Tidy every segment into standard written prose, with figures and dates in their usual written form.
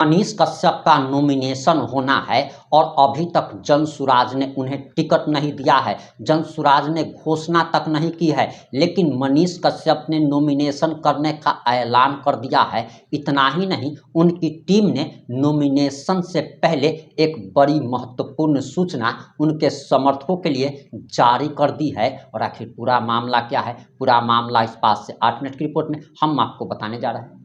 मनीष कश्यप का नॉमिनेशन होना है और अभी तक जनसुराज ने उन्हें टिकट नहीं दिया है। जनसुराज ने घोषणा तक नहीं की है, लेकिन मनीष कश्यप ने नॉमिनेशन करने का ऐलान कर दिया है। इतना ही नहीं, उनकी टीम ने नॉमिनेशन से पहले एक बड़ी महत्वपूर्ण सूचना उनके समर्थकों के लिए जारी कर दी है। और आखिर पूरा मामला क्या है, पूरा मामला इस 5 से 8 मिनट की रिपोर्ट में हम आपको बताने जा रहे हैं।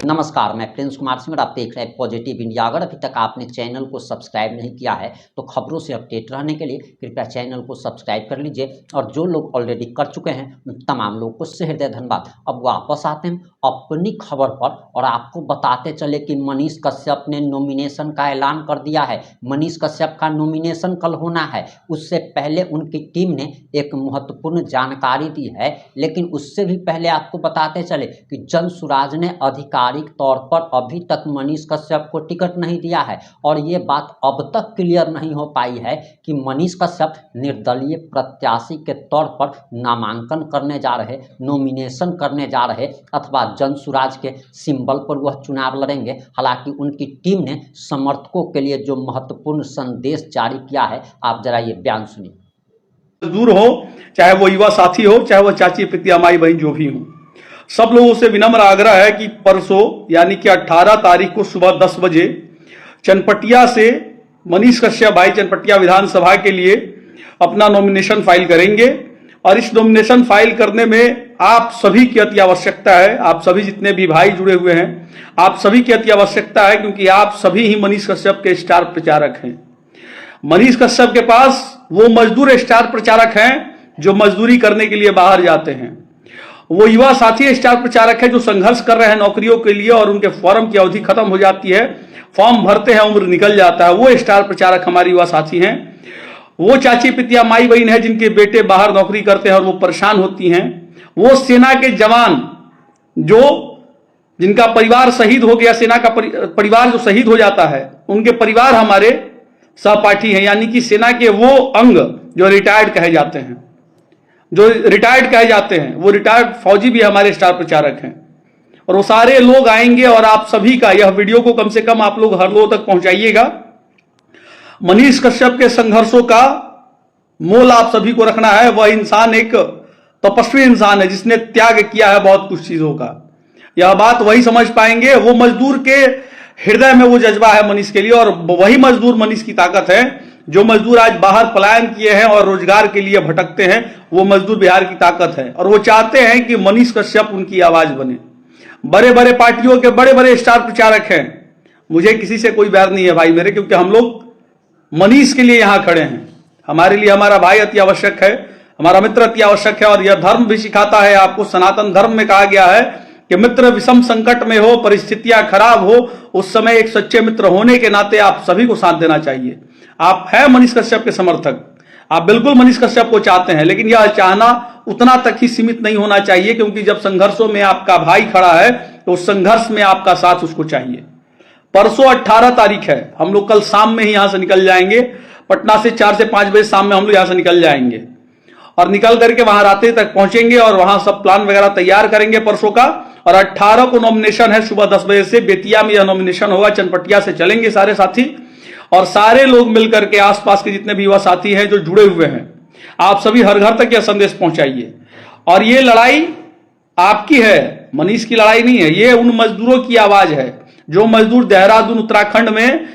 नमस्कार, मैं प्रिंस कुमार सिंह और आप देख रहे हैं पॉजिटिव इंडिया। अगर अभी तक आपने चैनल को सब्सक्राइब नहीं किया है तो खबरों से अपडेट रहने के लिए कृपया चैनल को सब्सक्राइब कर लीजिए। और जो लोग ऑलरेडी कर चुके हैं उन तमाम लोगों को सहृदय धन्यवाद। अब वापस आते हैं अपनी खबर पर और आपको बताते चले कि मनीष कश्यप ने नॉमिनेशन का ऐलान कर दिया है। मनीष कश्यप का नॉमिनेशन कल होना है। उससे पहले उनकी टीम ने एक महत्वपूर्ण जानकारी दी है, लेकिन उससे भी पहले आपको बताते चले कि जनसुराज ने आधिकारिक तौर पर अभी तक मनीष कश्यप को टिकट नहीं दिया है। और ये बात अब तक क्लियर नहीं हो पाई है कि मनीष कश्यप निर्दलीय प्रत्याशी के तौर पर नामांकन करने जा रहे, नॉमिनेशन करने जा रहे, अथवा जनसुराज के सिंबल पर वह चुनाव लड़ेंगे। हालांकि उनकी टीम ने समर्थकों के लिए जो महत्वपूर्ण संदेश जारी किया है, आप जरा ये बयान सुनिए। दूर हो, चाहे वो युवा साथी हो, चाहे वो चाची पितिया माई बहन जो भी हो, सब लोगों से विनम्र आग्रह है कि परसों यानी कि 18 तारीख को सुबह 10 बजे चनपटिया से मनीष कश्यप भाई चनपटिया विधानसभा के लिए अपना नॉमिनेशन फाइल करेंगे। और इस नॉमिनेशन फाइल करने में आप सभी की अति आवश्यकता है। आप सभी जितने भी भाई जुड़े हुए हैं, आप सभी की अति आवश्यकता है, क्योंकि आप सभी ही मनीष कश्यप के स्टार प्रचारक हैं। मनीष कश्यप के पास वो मजदूर स्टार प्रचारक हैं जो मजदूरी करने के लिए बाहर जाते हैं। वो युवा साथी स्टार प्रचारक है जो संघर्ष कर रहे हैं नौकरियों के लिए और उनके फॉर्म की अवधि खत्म हो जाती है, फॉर्म भरते हैं, उम्र निकल जाता है। वो स्टार प्रचारक हमारे युवा साथी हैं। वो चाची पितिया माई बहन है जिनके बेटे बाहर नौकरी करते हैं और वो परेशान होती हैं। वो सेना के जवान जो जिनका परिवार शहीद हो गया, सेना का परिवार जो शहीद हो जाता है, उनके परिवार हमारे सहपाठी हैं, यानी कि सेना के वो अंग जो रिटायर्ड कहे जाते हैं, वो रिटायर्ड फौजी भी हमारे स्टार प्रचारक हैं। और वो सारे लोग आएंगे और आप सभी का यह वीडियो को कम से कम आप लोग हर लोगों तक पहुंचाइएगा। मनीष कश्यप के संघर्षों का मोल आप सभी को रखना है। वह इंसान एक तपस्वी इंसान है जिसने त्याग किया है बहुत कुछ चीजों का। यह बात वही समझ पाएंगे। वो मजदूर के हृदय में वो जज्बा है मनीष के लिए, और वही मजदूर मनीष की ताकत है। जो मजदूर आज बाहर पलायन किए हैं और रोजगार के लिए भटकते हैं, वो मजदूर बिहार की ताकत है। और वो चाहते हैं कि मनीष कश्यप उनकी आवाज बने। बड़े बड़े पार्टियों के बड़े बड़े स्टार प्रचारक हैं। मुझे किसी से कोई बैर नहीं है भाई मेरे, क्योंकि हम लोग मनीष के लिए यहां खड़े हैं। हमारे लिए हमारा भाई अति आवश्यक है, हमारा मित्र अति आवश्यक है। और यह धर्म भी सिखाता है आपको, सनातन धर्म में कहा गया है कि मित्र विषम संकट में हो, परिस्थितियां खराब हो, उस समय एक सच्चे मित्र होने के नाते आप सभी को साथ देना चाहिए। आप हैं मनीष कश्यप के समर्थक, आप बिल्कुल मनीष कश्यप को चाहते हैं, लेकिन यह चाहना उतना तक ही सीमित नहीं होना चाहिए, क्योंकि जब संघर्षों में आपका भाई खड़ा है तो उस संघर्ष में आपका साथ उसको चाहिए। परसों 18 तारीख है। हम लोग कल शाम में ही यहां से निकल जाएंगे। पटना से 4 से 5 बजे शाम में हम लोग यहां से निकल जाएंगे और निकल करके वहां रात्रि तक पहुंचेंगे और वहां सब प्लान वगैरह तैयार करेंगे परसों का। और 18 को नॉमिनेशन है, सुबह 10 बजे से बेतिया में यह नॉमिनेशन होगा। चनपटिया से चलेंगे सारे साथी और सारे लोग मिलकर के आसपास के जितने भी युवा साथी हैं जो जुड़े हुए हैं, आप सभी हर घर तक यह संदेश पहुंचाइए। और ये लड़ाई आपकी है, मनीष की लड़ाई नहीं है। ये उन मजदूरों की आवाज है जो मजदूर देहरादून उत्तराखंड में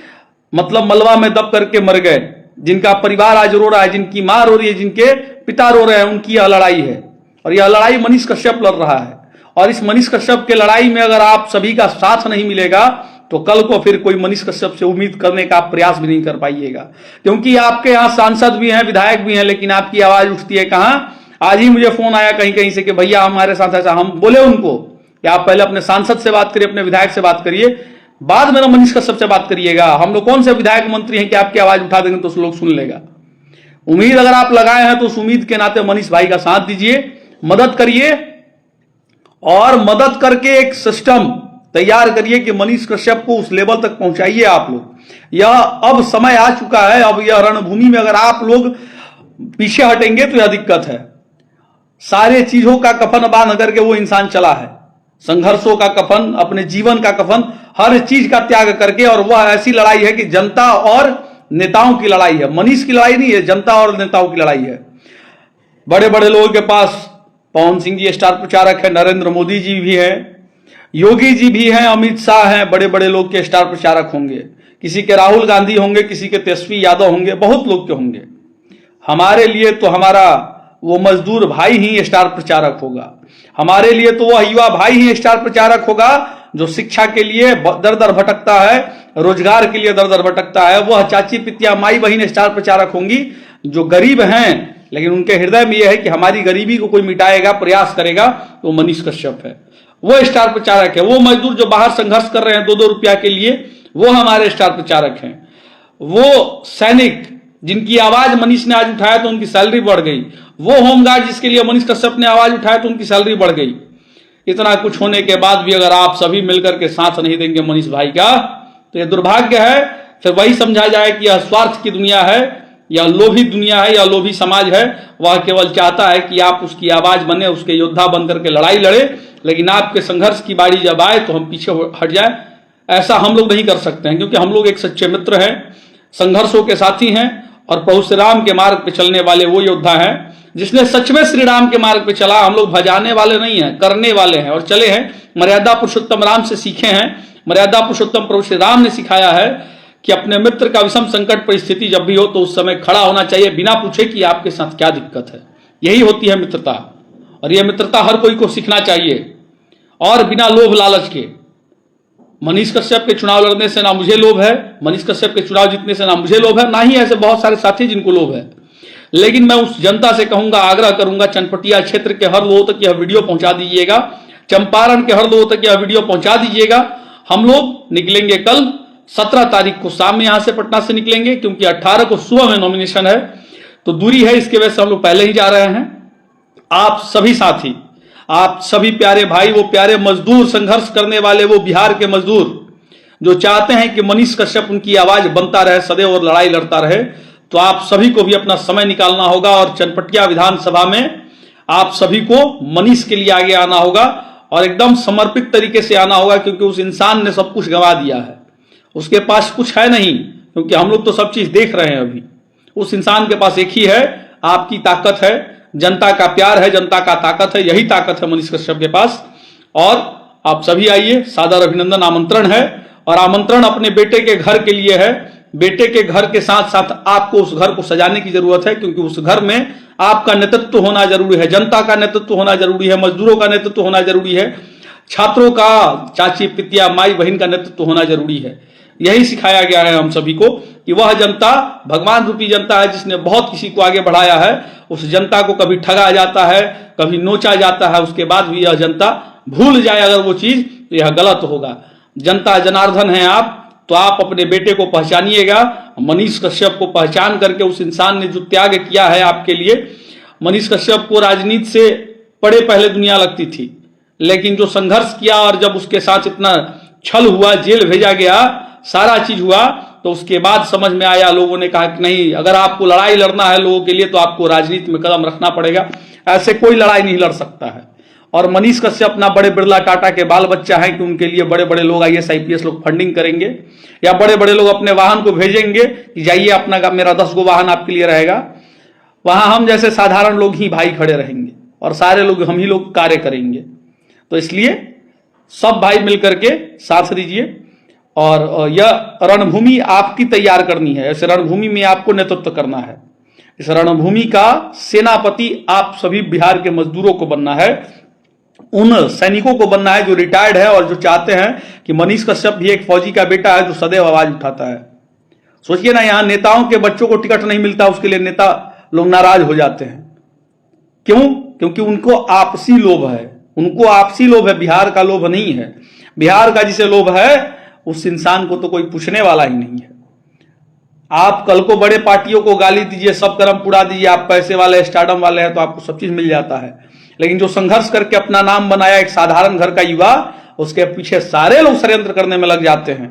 मतलब मलबा में दब करके मर गए, जिनका परिवार आज रो रहा है, जिनकी मां रो रही है, जिनके पिता रो रहे हैं, उनकी यह लड़ाई है। और यह लड़ाई मनीष कश्यप लड़ रहा है। और इस मनीष कश्यप के लड़ाई में अगर आप सभी का साथ नहीं मिलेगा तो कल को फिर कोई मनीष कश्यप से उम्मीद करने का प्रयास भी नहीं कर पाइएगा, क्योंकि आपके यहां सांसद भी हैं, विधायक भी हैं, लेकिन आपकी आवाज उठती है कहां। आज ही मुझे फोन आया कहीं कहीं से कि भैया हमारे साथ ऐसा। हम बोले उनको कि आप पहले अपने सांसद से बात करिए, अपने विधायक से बात करिए, बाद में मनीष कश्यप से बात करिएगा। हम लोग कौन से विधायक मंत्री हैं कि आपकी आवाज उठा देंगे तो लोग सुन लेगा। उम्मीद अगर आप लगाए हैं तो उस उम्मीद के नाते मनीष भाई का साथ दीजिए, मदद करिए और मदद करके एक सिस्टम तैयार करिए कि मनीष कश्यप को उस लेवल तक पहुंचाइए आप लोग। यह अब समय आ चुका है। अब यह रणभूमि में अगर आप लोग पीछे हटेंगे तो यह दिक्कत है। सारे चीजों का कफन बांध करके वो इंसान चला है, संघर्षों का कफन, अपने जीवन का कफन, हर चीज का त्याग करके। और वह ऐसी लड़ाई है कि जनता और नेताओं की लड़ाई है, मनीष की लड़ाई नहीं है, जनता और नेताओं की लड़ाई है। बड़े बड़े लोगों के पास पवन सिंह जी स्टार प्रचारक है, नरेंद्र मोदी जी भी है, योगी जी भी हैं, अमित शाह हैं, बड़े बड़े लोग के स्टार प्रचारक होंगे। किसी के राहुल गांधी होंगे, किसी के तेजस्वी यादव होंगे, बहुत लोग के होंगे। हमारे लिए तो हमारा वो मजदूर भाई ही स्टार प्रचारक होगा, हमारे लिए तो वह युवा भाई ही स्टार प्रचारक होगा जो शिक्षा के लिए दर दर भटकता है, रोजगार के लिए दर दर भटकता है। वह चाची पितिया माई बहन स्टार प्रचारक होंगी जो गरीब हैं, लेकिन उनके हृदय में यह है कि हमारी गरीबी को कोई मिटाएगा, प्रयास करेगा, तो मनीष कश्यप है, वो स्टार प्रचारक है। वो मजदूर जो बाहर संघर्ष कर रहे हैं 2-2 रुपया के लिए, वो हमारे स्टार प्रचारक हैं। वो सैनिक जिनकी आवाज मनीष ने आज उठाया तो उनकी सैलरी बढ़ गई, वो होमगार्ड जिसके लिए मनीष कश्यप ने आवाज उठाया तो उनकी सैलरी बढ़ गई। इतना कुछ होने के बाद भी अगर आप सभी मिलकर के साथ नहीं देंगे मनीष भाई का, तो यह दुर्भाग्य है। फिर वही समझा जाए कि यह स्वार्थ की दुनिया है, यह लोभी दुनिया है, यह लोभी समाज है। वह केवल चाहता है कि आप उसकी आवाज बने, उसके योद्धा बनकर के लड़ाई लड़े, लेकिन आपके संघर्ष की बारी जब आए तो हम पीछे हट जाए। ऐसा हम लोग नहीं कर सकते हैं, क्योंकि हम लोग एक सच्चे मित्र हैं, संघर्षों के साथी हैं, और प्रभु श्री राम के मार्ग पे चलने वाले वो योद्धा हैं जिसने सच में श्री राम के मार्ग पे चला। हम लोग भजाने वाले नहीं हैं, करने वाले हैं, और चले हैं। मर्यादा पुरुषोत्तम राम से सीखे हैं। मर्यादा पुरुषोत्तम प्रभु श्री राम ने सिखाया है कि अपने मित्र का विषम संकट परिस्थिति जब भी हो तो उस समय खड़ा होना चाहिए, बिना पूछे कि आपके साथ क्या दिक्कत है। यही होती है मित्रता, और यह मित्रता हर कोई को सीखना चाहिए, और बिना लोभ लालच के। मनीष कश्यप के चुनाव लड़ने से ना मुझे लोभ है, मनीष कश्यप के चुनाव जीतने से ना मुझे लोभ है, ना ही ऐसे बहुत सारे साथी जिनको लोभ है। लेकिन मैं उस जनता से कहूंगा, आग्रह करूंगा, चनपटिया क्षेत्र के हर लोगों तक यह वीडियो पहुंचा दीजिएगा, चंपारण के हर लोगों तक यह वीडियो पहुंचा दीजिएगा। हम लोग निकलेंगे कल 17 तारीख को शाम में यहां से पटना से निकलेंगे, क्योंकि 18 को सुबह में नॉमिनेशन है, तो दूरी है, इसके वजह से हम लोग पहले ही जा रहे हैं। आप सभी साथी, आप सभी प्यारे भाई, वो प्यारे मजदूर, संघर्ष करने वाले वो बिहार के मजदूर जो चाहते हैं कि मनीष कश्यप उनकी आवाज बनता रहे सदैव और लड़ाई लड़ता रहे, तो आप सभी को भी अपना समय निकालना होगा, और चनपटिया विधानसभा में आप सभी को मनीष के लिए आगे आना होगा, और एकदम समर्पित तरीके से आना होगा, क्योंकि उस इंसान ने सब कुछ गंवा दिया है, उसके पास कुछ है नहीं, क्योंकि हम लोग तो सब चीज देख रहे हैं अभी। उस इंसान के पास एक ही है, आपकी ताकत है, जनता का प्यार है, जनता का ताकत है, यही ताकत है मनीष कश्यप के पास। और आप सभी आइए, सादर अभिनंदन, आमंत्रण है, और आमंत्रण अपने बेटे के घर के लिए है। बेटे के घर के साथ साथ आपको उस घर को सजाने की जरूरत है, क्योंकि उस घर में आपका नेतृत्व होना जरूरी है, जनता का नेतृत्व होना जरूरी है, मजदूरों का नेतृत्व होना जरूरी है, छात्रों का, चाची पितिया माई बहन का नेतृत्व होना जरूरी है। यही सिखाया गया है हम सभी को कि वह जनता भगवान रूपी जनता है, जिसने बहुत किसी को आगे बढ़ाया है। उस जनता को कभी ठगा जाता है, कभी नोचा जाता है, उसके बाद भी यह जनता भूल जाए अगर वो चीज, तो यह गलत होगा। जनता जनार्दन है आप, तो आप अपने बेटे को पहचानिएगा, मनीष कश्यप को पहचान करके। उस इंसान ने जो त्याग किया है आपके लिए, मनीष कश्यप को राजनीति से बड़े पहले दुनिया लगती थी, लेकिन जो संघर्ष किया और जब उसके साथ इतना छल हुआ, जेल भेजा गया, सारा चीज हुआ, तो उसके बाद समझ में आया, लोगों ने कहा कि नहीं, अगर आपको लड़ाई लड़ना है लोगों के लिए तो आपको राजनीति में कदम रखना पड़ेगा, ऐसे कोई लड़ाई नहीं लड़ सकता है। और मनीष कश्यप अपना बड़े बिरला टाटा के बाल बच्चा है कि उनके लिए बड़े बड़े लोग IAS IPS लोग फंडिंग करेंगे, या बड़े बड़े लोग अपने वाहन को भेजेंगे कि जाइए अपना, मेरा 10 गो वाहन आपके लिए रहेगा। वहां हम जैसे साधारण लोग ही भाई खड़े रहेंगे, और सारे लोग हम ही लोग कार्य करेंगे। तो इसलिए सब भाई मिलकर के साथ दीजिए, और यह रणभूमि आपकी तैयार करनी है। इस रणभूमि में आपको नेतृत्व करना है। इस रणभूमि का सेनापति आप सभी बिहार के मजदूरों को बनना है, उन सैनिकों को बनना है जो रिटायर्ड है और जो चाहते हैं कि मनीष कश्यप भी एक फौजी का बेटा है जो सदैव आवाज उठाता है। सोचिए ना, यहां नेताओं के बच्चों को टिकट नहीं मिलता, उसके लिए नेता लोग नाराज हो जाते हैं। क्यों? क्योंकि उनको आपसी लोभ है, उनको आपसी लोभ है, बिहार का लोभ नहीं है। बिहार का जिसे लोभ है उस इंसान को तो कोई पूछने वाला ही नहीं है। आप कल को बड़े पार्टियों को गाली दीजिए, सब कर्म पुड़ा दीजिए, आप पैसे वाले स्टारडम वाले हैं तो आपको सब चीज मिल जाता है, लेकिन जो संघर्ष करके अपना नाम बनाया, एक साधारण घर का युवा, उसके पीछे सारे लोग षड्यंत्र करने में लग जाते हैं।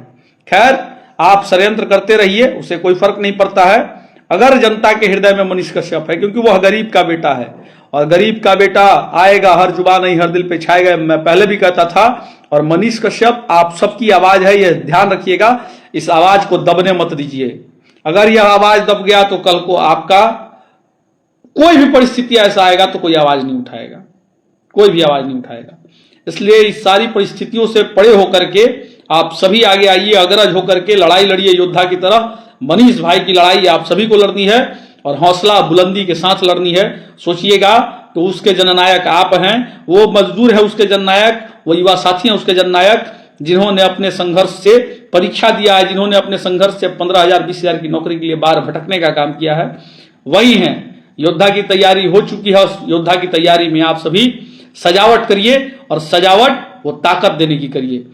खैर, आप षड्यंत्र करते रहिए, उसे कोई फर्क नहीं पड़ता है। अगर जनता के हृदय में मनीष कश्यप है, क्योंकि वह गरीब का बेटा है, और गरीब का बेटा आएगा, हर जुबान नहीं हर दिल पे छाएगा, मैं पहले भी कहता था। और मनीष कश्यप आप सबकी आवाज है, यह ध्यान रखिएगा, इस आवाज को दबने मत दीजिए। अगर यह आवाज दब गया तो कल को आपका कोई भी परिस्थिति ऐसा आएगा तो कोई आवाज नहीं उठाएगा, कोई भी आवाज नहीं उठाएगा। इसलिए इस सारी परिस्थितियों से परे होकर के आप सभी आगे आइए, अग्रज होकर के लड़ाई लड़िए योद्धा की तरह। मनीष भाई की लड़ाई आप सभी को लड़नी है और हौसला बुलंदी के साथ लड़नी है। सोचिएगा तो उसके जननायक आप हैं, वो मजदूर है उसके जननायक, वो युवा साथी हैं उसके जननायक, जिन्होंने अपने संघर्ष से परीक्षा दिया है, जिन्होंने अपने संघर्ष से 15,000 20,000 की नौकरी के लिए बाहर भटकने का काम किया है, वही हैं। योद्धा की तैयारी हो चुकी है, उस योद्धा की तैयारी में आप सभी सजावट करिए, और सजावट वो ताकत देने की करिए।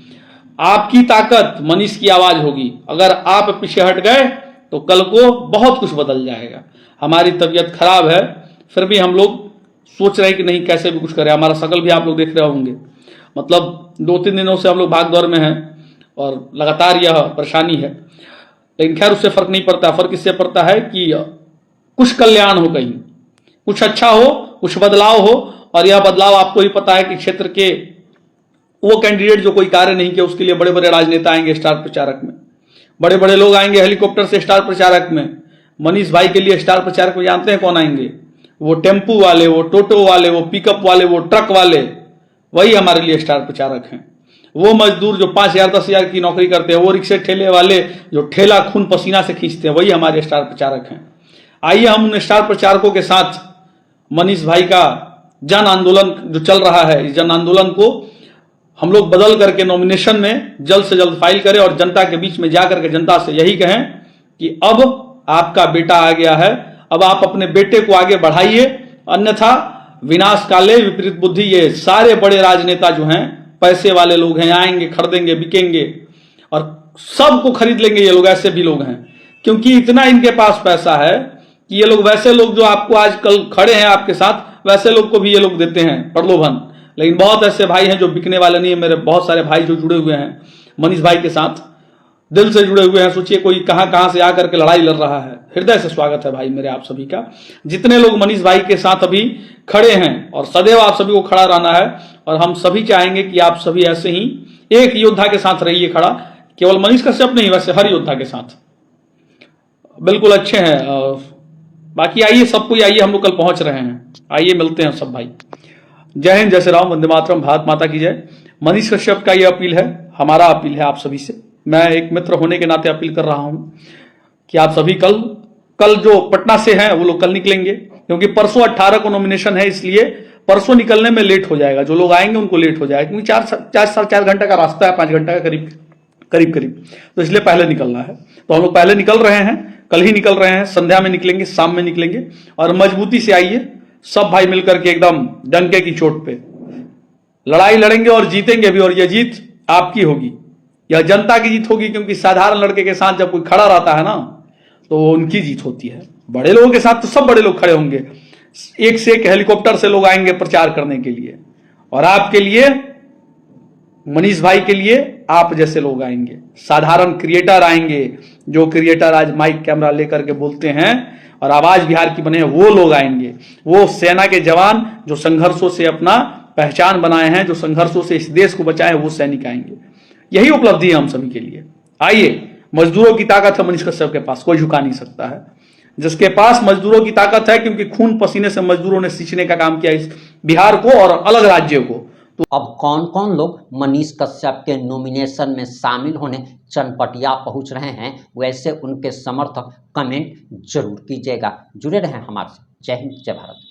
आपकी ताकत मनीष की आवाज होगी। अगर आप पीछे हट गए तो कल को बहुत कुछ बदल जाएगा। हमारी तबीयत खराब है, फिर भी हम लोग सोच रहे हैं कि नहीं कैसे भी कुछ करें। हमारा शकल भी आप लोग देख रहे होंगे, मतलब 2-3 दिनों से हम लोग भाग दौड़ में हैं और लगातार यह परेशानी है। लेकिन खैर उससे फर्क नहीं पड़ता। फर्क इससे पड़ता है कि कुछ कल्याण हो, कहीं कुछ अच्छा हो, कुछ बदलाव हो। और यह बदलाव आपको ही पता है कि क्षेत्र के वो कैंडिडेट जो कोई कार्य नहीं किया, उसके लिए बड़े बड़े राजनेता आएंगे स्टार प्रचारक में, बड़े बड़े लोग आएंगे हेलीकॉप्टर से स्टार प्रचारक में। मनीष भाई के लिए स्टार प्रचारक में जानते हैं कौन आएंगे? वो टेम्पू वाले, वो टोटो वाले, वो पिकअप वाले, वो ट्रक वाले, वही हमारे लिए स्टार प्रचारक हैं। वो मजदूर जो 5,000 10,000 की नौकरी करते हैं, वो रिक्शे ठेले वाले जो ठेला खून पसीना से खींचते हैं, वही हमारे स्टार प्रचारक हैं। आइए हम उन स्टार प्रचारकों के साथ मनीष भाई का जन आंदोलन जो चल रहा है, इस जन आंदोलन को हम लोग बदल करके नॉमिनेशन में जल्द से जल्द फाइल करें और जनता के बीच में जाकर के जनता से यही कहें कि अब आपका बेटा आ गया है, अब आप अपने बेटे को आगे बढ़ाइए, अन्यथा विनाश काले विपरीत बुद्धि। ये सारे बड़े राजनेता जो हैं, पैसे वाले लोग हैं, आएंगे, खरीदेंगे, बिकेंगे और सबको खरीद लेंगे। ये लोग ऐसे भी लोग हैं, क्योंकि इतना इनके पास पैसा है कि ये लोग वैसे लोग जो आपको आजकल खड़े हैं आपके साथ, वैसे लोग को भी ये लोग देते हैं प्रलोभन। लेकिन बहुत ऐसे भाई हैं जो बिकने वाले नहीं है। मेरे बहुत सारे भाई जो जुड़े हुए हैं मनीष भाई के साथ, दिल से जुड़े हुए हैं। सोचिए कोई कहां कहां से आकर के लड़ाई लड़ रहा है। हृदय से स्वागत है भाई मेरे आप सभी का। जितने लोग मनीष भाई के साथ अभी खड़े हैं, और सदैव आप सभी को खड़ा रहना है। और हम सभी चाहेंगे कि आप सभी ऐसे ही एक योद्धा के साथ रहिए खड़ा, केवल मनीष कश्यप नहीं, वैसे हर योद्धा के साथ। बिल्कुल अच्छे हैं। बाकी आइए सब कोई आइए, हम लोग कल पहुंच रहे हैं, आइए मिलते हैं सब भाई। जय हिंद, जय श्री राम, वंदे मातरम, भारत माता की जय। मनीष कश्यप का यह अपील है, हमारा अपील है आप सभी से। मैं एक मित्र होने के नाते अपील कर रहा हूं कि आप सभी कल जो पटना से हैं वो लोग कल निकलेंगे, क्योंकि परसों 18 को नॉमिनेशन है, इसलिए परसों निकलने में लेट हो जाएगा। जो लोग आएंगे उनको लेट हो जाएगा, क्योंकि 4 घंटे का रास्ता है, 5 घंटे का करीब, तो इसलिए पहले निकलना है। तो हम लोग पहले निकल रहे हैं, कल ही निकल रहे हैं, संध्या में निकलेंगे, शाम में निकलेंगे। और मजबूती से आइए, सब भाई मिलकर के एकदम डंके की चोट पे लड़ाई लड़ेंगे और जीतेंगे भी। और यह जीत आपकी होगी, यह जनता की जीत होगी, क्योंकि साधारण लड़के के साथ जब कोई खड़ा रहता है ना, तो वो उनकी जीत होती है। बड़े लोगों के साथ तो सब बड़े लोग खड़े होंगे, एक से एक हेलीकॉप्टर से लोग आएंगे प्रचार करने के लिए, और आपके लिए, मनीष भाई के लिए आप जैसे लोग आएंगे, साधारण क्रिएटर आएंगे, जो क्रिएटर आज माइक कैमरा लेकर के बोलते हैं और आवाज बिहार की बने हैं, वो लोग आएंगे। वो सेना के जवान जो संघर्षों से अपना पहचान बनाए हैं, जो संघर्षों से इस देश को बचाए, वो सैनिक आएंगे। यही उपलब्धि है हम सभी के लिए। आइए, मजदूरों की ताकत है मनीष कश्यप के पास, कोई झुका नहीं सकता है। जिसके पास मजदूरों की ताकत है, क्योंकि खून पसीने से मजदूरों ने सींचने का काम किया इस बिहार को और अलग राज्यों को। तो अब कौन कौन लोग मनीष कश्यप के नॉमिनेशन में शामिल होने चनपटिया पहुंच रहे हैं, वैसे उनके समर्थक कमेंट जरूर कीजिएगा। जुड़े रहें हमारे साथ। जय हिंद, जय भारत।